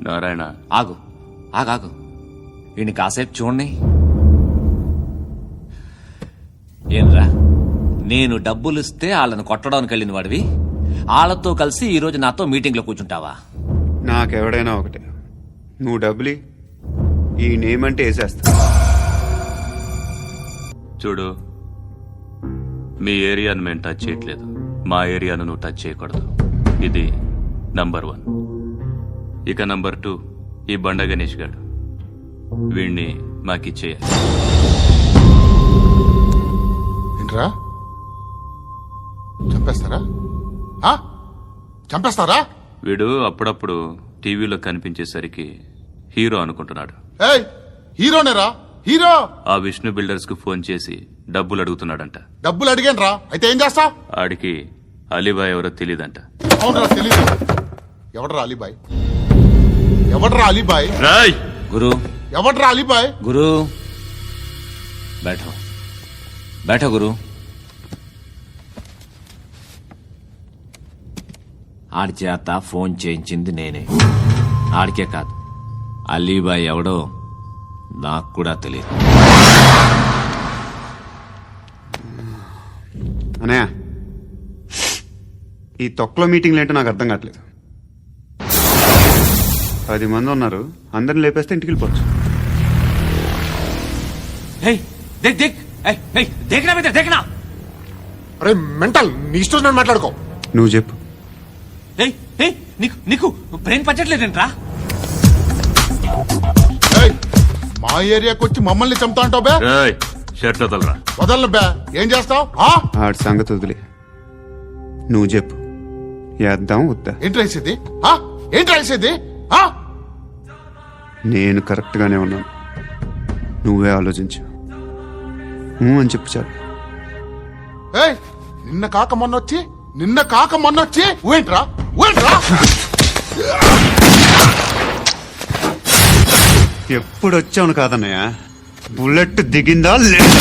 నారాయణ, ఆగు ఆగాగు, వీడిని కాసేపు చూడండి. ఏంరా, నేను డబ్బులిస్తే వాళ్ళని కొట్టడానికి వెళ్ళిన వాడివి, వాళ్ళతో కలిసి ఈ రోజు నాతో మీటింగ్ లో కూర్చుంటావా? నాకెవడైనా ఒకటే, నువ్వు డబ్బులి, ఈ నేమ్ అంటే వేసేస్తా. చూడు, మీ ఏరియాను మేము టచ్ చేయట్లేదు, మా ఏరియాను నువ్వు టచ్ చేయకూడదు. ఇది నంబర్ 1. ఇక నంబర్ 2, ఈ బండ గణేష్ గారు, వీణ్ణి మాకిచ్చేయాలి. ఏంట్రా, చంపేస్తారా? చంపేస్తారా? వీడు అప్పుడప్పుడు టీవీలో కనిపించేసరికి హీరో అనుకుంటున్నాడు. ఏయ్, హీరోనేరా, హీరో. ఆ విష్ణు బిల్డర్స్ కు ఫోన్ చేసి డబ్బులు అడుగుతున్నాడంట. డబ్బులు అడిగాను రా, అయితే ఏం చేస్తా? ఆడికి అలీబాయ్ ఎవరో తెలీదంట. అవునరా, తెలీదు. ఎవడరా అలీబాయ్? ఎవడరా అలీబాయ్? రాయ్ గురు, ఎవడరా అలీబాయ్? గురు బైఠో బైఠో గురు. ఆడి చేత ఫోన్ చేయించింది నేనే. ఆడికే కాదు, అలీబాయ్ ఎవడో నాకు కూడా తెలియదు. అనయ్య, ఈ తొక్కలో మీటింగ్లు ఏంటో నాకు అర్థం కావట్లేదు. 10 మంది ఉన్నారు, అందరిని లేపేస్తే ఇంటికి వెళ్ళిపోవచ్చు. देखना అరే మెంటల్, నీ ఇష్టం నేను మాట్లాడుకో. నువ్వు చెప్పు. నీకు బ్రెయిన్ పచ్చట్లేదంట్రా? ఏయ్, మా ఏరియాకి వచ్చి మమ్మల్ని చంపుతా అంటావు బే? రాయ్ షర్ట్ వదలరా. వదలను బే. ఏం చేస్తావు? ఆడి సంగతి వదిలే, నువ్వు చెప్పు, వేద్దాం వద్దా? ఏంటి రాసేది? ఏంటి రాసేది? నేను కరెక్ట్ గానే ఉన్నాను, నువ్వే ఆలోచించు. అని చెప్పు చాలు. ఏయ్, నిన్న కాక మొన్నొచ్చి ఊయంట్రా. ఎప్పుడు వచ్చావును కాదన్నయ్య, బుల్లెట్ దిగిందా లేదా?